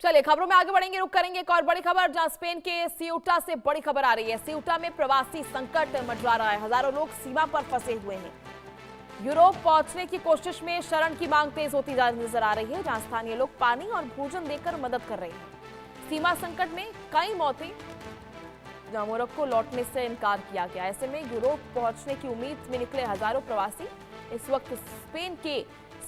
चलिए खबरों में आगे बढ़ेंगे, रुक करेंगे एक और बड़ी खबर जहां स्पेन के सियूटा से बड़ी खबर आ रही है। सियूटा में प्रवासी संकट मंडरा रहा है, हजारों लोग सीमा पर फंसे हुए हैं। यूरोप पहुंचने की कोशिश में शरण की मांग तेज होती नजर आ रही है, जहां स्थानीय लोग पानी और भोजन देकर मदद कर रहे हैं। सीमा संकट में कई मौतें, जहां मोरक्को लौटने से इनकार किया गया। ऐसे में यूरोप पहुंचने की उम्मीद में निकले हजारों प्रवासी इस वक्त स्पेन के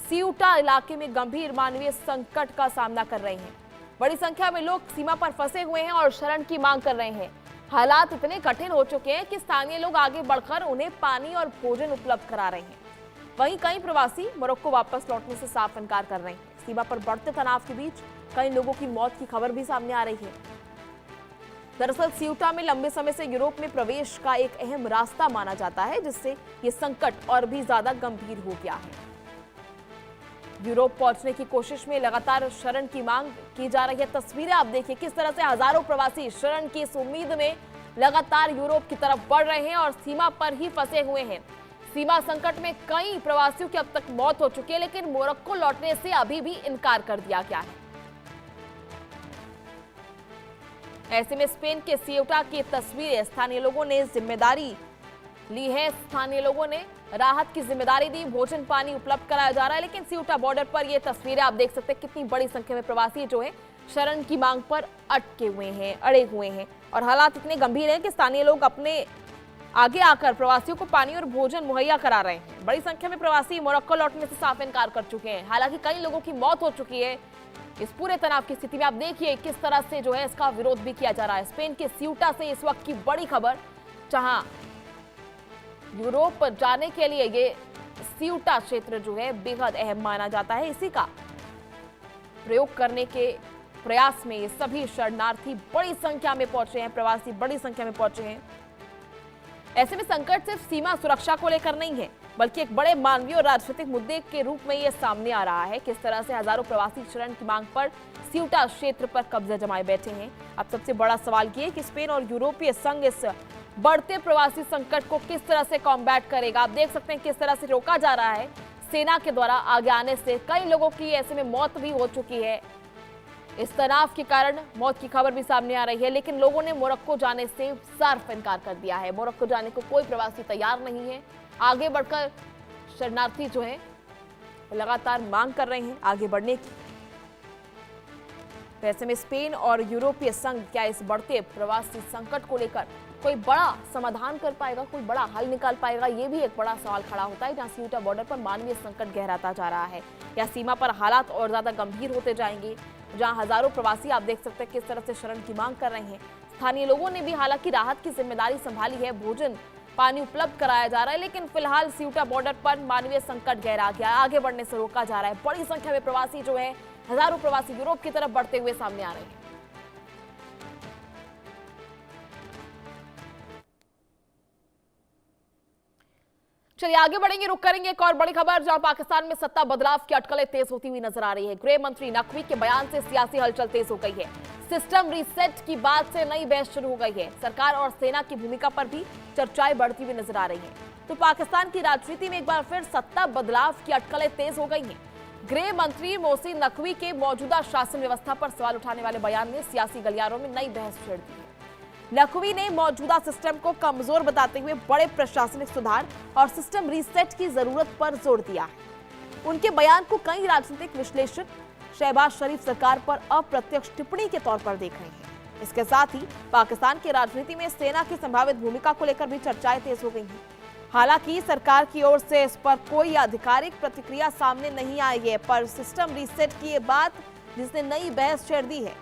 सियूटा इलाके में गंभीर मानवीय संकट का सामना कर रहे हैं। बड़ी संख्या में लोग सीमा पर फंसे हुए हैं और शरण की मांग कर रहे हैं। हालात इतने कठिन हो चुके हैं कि स्थानीय लोग आगे बढ़कर उन्हें पानी और भोजन उपलब्ध करा रहे हैं। वहीं कई प्रवासी मोरक्को वापस लौटने से साफ इनकार कर रहे हैं। सीमा पर बढ़ते तनाव के बीच कई लोगों की मौत की खबर भी सामने आ रही है। दरअसल सियूटा में लंबे समय से यूरोप में प्रवेश का एक अहम रास्ता माना जाता है, जिससे ये संकट और भी ज्यादा गंभीर हो गया है। यूरोप पहुंचने की कोशिश में लगातार शरण की मांग की जा रही है। तस्वीरें आप देखिए किस तरह से हजारों प्रवासी शरण की इस उम्मीद में लगातार यूरोप की तरफ बढ़ रहे हैं और सीमा पर ही फंसे हुए हैं। सीमा संकट में कई प्रवासियों की अब तक मौत हो चुकी है, लेकिन मोरक्को लौटने से अभी भी इनकार कर दिया गया है। ऐसे में स्पेन के सियूटा की तस्वीरें स्थानीय लोगों ने जिम्मेदारी ली है। स्थानीय लोगों ने राहत की जिम्मेदारी दी, भोजन पानी उपलब्ध कराया जा रहा है। लेकिन सियूटा बॉर्डर पर ये तस्वीरें आप देख सकते हैं, कितनी बड़ी संख्या में प्रवासी जो है शरण की मांग पर अटके हुए हैं, अड़े हुए हैं और हालात इतने गंभीर हैं कि स्थानीय लोग अपने आगे आकर प्रवासियों को पानी और भोजन मुहैया करा रहे हैं। बड़ी संख्या में प्रवासी मोरक्को लौटने से साफ इनकार कर चुके हैं। हालांकि कई लोगों की मौत हो चुकी है। इस पूरे तनाव की स्थिति में आप देखिए किस तरह से जो है इसका विरोध भी किया जा रहा है। स्पेन के सियूटा से इस वक्त की बड़ी खबर, जहां यूरोप जाने के लिए ये सियूटा क्षेत्र जो है बेहद अहम माना जाता है। इसी का प्रयोग करने के प्रयास में ये सभी शरणार्थी बड़ी संख्या में पहुंचे हैं, प्रवासी बड़ी संख्या में पहुंचे हैं। ऐसे में संकट सिर्फ सीमा सुरक्षा को लेकर नहीं है, बल्कि एक बड़े मानवीय और राजनीतिक मुद्दे के रूप में यह सामने आ रहा है। किस तरह से हजारों प्रवासी शरण की मांग पर सियूटा क्षेत्र पर कब्जा जमाए बैठे हैं। अब सबसे बड़ा सवाल ये है कि स्पेन और यूरोपीय संघ इस बढ़ते प्रवासी संकट को किस तरह से कॉम्बैट करेगा। आप देख सकते हैं किस तरह से रोका जा रहा है सेना के द्वारा आगे आने से। कई लोगों की ऐसे में मौत भी हो चुकी है। इस तनाव के कारण मौत की खबर भी सामने आ रही है, लेकिन लोगों ने मोरक्को जाने से साफ इनकार कर दिया है। मोरक्को जाने को कोई प्रवासी तैयार नहीं है। आगे बढ़कर शरणार्थी जो है लगातार मांग कर रहे हैं आगे बढ़ने की। तो ऐसे में स्पेन और यूरोपीय संघ क्या इस बढ़ते प्रवासी संकट को लेकर कोई बड़ा समाधान कर पाएगा, कोई बड़ा हल निकाल पाएगा, ये भी एक बड़ा सवाल खड़ा होता है। जहां सियूटा बॉर्डर पर मानवीय संकट गहराता जा रहा है, या सीमा पर हालात और ज्यादा गंभीर होते जाएंगे, जहां हजारों प्रवासी आप देख सकते हैं किस तरह से शरण की मांग कर रहे हैं। स्थानीय लोगों ने भी हालांकि राहत की जिम्मेदारी संभाली है, भोजन पानी उपलब्ध कराया जा रहा है, लेकिन फिलहाल सियूटा बॉर्डर पर मानवीय संकट गहरा गया, आगे बढ़ने से रोका जा रहा है। बड़ी संख्या में प्रवासी जो है, हजारों प्रवासी यूरोप की तरफ बढ़ते हुए सामने आ रहे हैं। चलिए आगे बढ़ेंगे, रुक करेंगे एक और बड़ी खबर, जहां पाकिस्तान में सत्ता बदलाव की अटकलें तेज होती हुई नजर आ रही है। गृह मंत्री नकवी के बयान से सियासी हलचल तेज हो गई है। सिस्टम रीसेट की बात से नई बहस शुरू हो गई है। सरकार और सेना की भूमिका पर भी चर्चाएं बढ़ती हुई नजर आ रही हैं। तो पाकिस्तान की राजनीति में एक बार फिर सत्ता बदलाव की अटकलें तेज हो गई हैं। गृह मंत्री मोहसिन नकवी के मौजूदा शासन व्यवस्था पर सवाल उठाने वाले बयान ने सियासी गलियारों में नई बहस छेड़ दी है। नकवी ने मौजूदा सिस्टम को कमजोर बताते हुए बड़े प्रशासनिक सुधार और सिस्टम रीसेट की जरूरत पर जोर दिया है। उनके बयान को कई राजनीतिक विश्लेषक शहबाज शरीफ सरकार पर अप्रत्यक्ष टिप्पणी के तौर पर देख रहे हैं। इसके साथ ही पाकिस्तान की राजनीति में सेना की संभावित भूमिका को लेकर भी चर्चाएं तेज हो गई हैं। हालांकि सरकार की ओर से इस पर कोई आधिकारिक प्रतिक्रिया सामने नहीं आई है, पर सिस्टम रीसेट की ये बात जिसने नई बहस छेड़ दी है।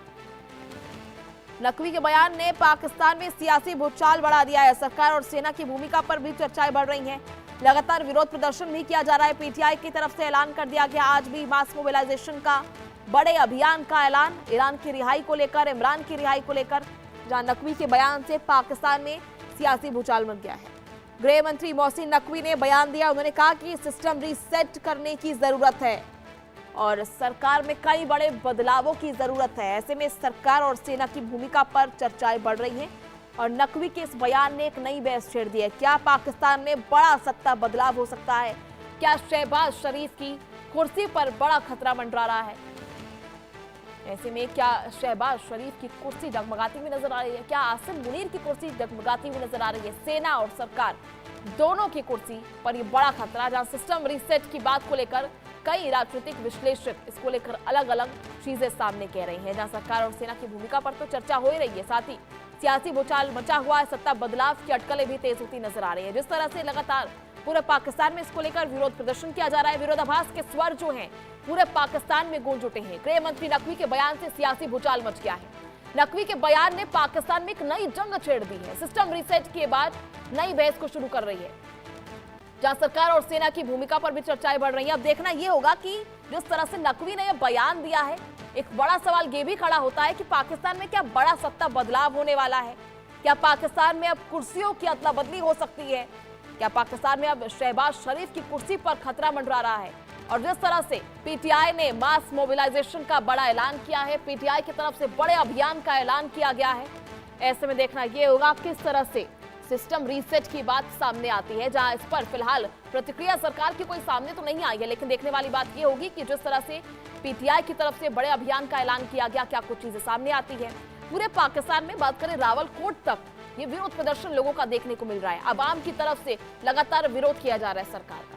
नकवी के बयान ने पाकिस्तान में सियासी भूचाल बढ़ा दिया है। सरकार और सेना की भूमिका पर भी चर्चाएं बढ़ रही हैं। लगातार विरोध प्रदर्शन भी किया जा रहा है। पीटीआई की तरफ से ऐलान कर दिया गया आज भी मास मोबिलाइजेशन का, बड़े अभियान का ऐलान ईरान की रिहाई को लेकर, इमरान की रिहाई को लेकर, जहां नकवी के बयान से पाकिस्तान में सियासी भूचाल मच गया है। गृह मंत्री मोहसिन नकवी ने बयान दिया। उन्होंने कहा कि सिस्टम रीसेट करने की जरूरत है और सरकार में कई बड़े बदलावों की जरूरत है। ऐसे में सरकार और सेना की भूमिका पर चर्चाएं बढ़ रही हैं और नकवी के इस बयान ने एक नई बहस छेड़ दी है। क्या पाकिस्तान में बड़ा सत्ता बदलाव हो सकता है? क्या शहबाज शरीफ की कुर्सी पर बड़ा खतरा मंडरा रहा है? ऐसे में क्या शहबाज शरीफ की कुर्सी डगमगाती हुई नजर आ रही है? क्या आसिम मुनीर की कुर्सी डगमगाती हुई नजर आ रही है? सेना और सरकार दोनों की कुर्सी पर यह बड़ा खतरा, जहां सिस्टम रीसेट की बात को लेकर कई राजनीतिक विश्लेषक इसको लेकर अलग अलग चीजें सामने कह रहे हैं। जहां सरकार और सेना की भूमिका पर तो चर्चा हो ही रही है, साथ ही सियासी भूचाल मचा हुआ है, सत्ता बदलाव की अटकलें भी तेज होती नजर आ रही है। जिस तरह से लगातार पूरे पाकिस्तान में इसको लेकर विरोध प्रदर्शन किया जा रहा है, विरोधाभास के स्वर जो हैं पूरे पाकिस्तान में गूंज उठे हैं। गृह मंत्री नकवी के बयान से सियासी भूचाल मच गया है। नकवी के बयान ने पाकिस्तान में एक नई जंग छेड़ दी है। सिस्टम रीसेट के बाद नई बहस को शुरू कर रही है, जहां सरकार और सेना की भूमिका पर भी चर्चाएं बढ़ रही हैं। अब देखना यह होगा कि जिस तरह से नकवी ने यह बयान दिया है, एक बड़ा सवाल यह भी खड़ा होता है कि पाकिस्तान में क्या बड़ा सत्ता बदलाव होने वाला है? क्या पाकिस्तान में अब कुर्सियों की अदला बदली हो सकती है? क्या पाकिस्तान में अब शहबाज शरीफ की कुर्सी पर खतरा मंडरा रहा है? और जिस तरह से पीटीआई ने मास मोबिलाइजेशन का बड़ा ऐलान किया है, पीटीआई की तरफ से बड़े अभियान का ऐलान किया गया है, ऐसे में देखना यह होगा किस तरह से सिस्टम रीसेट की बात सामने आती है। जहां इस पर फिलहाल प्रतिक्रिया सरकार की कोई सामने तो नहीं आई है, लेकिन देखने वाली बात यह होगी कि जिस तरह से पीटीआई की तरफ से बड़े अभियान का ऐलान किया गया, क्या कुछ चीजें सामने आती है। पूरे पाकिस्तान में बात करें रावलकोट तक ये विरोध प्रदर्शन लोगों का देखने को मिल रहा है। अवाम की तरफ से लगातार विरोध किया जा रहा है सरकार का।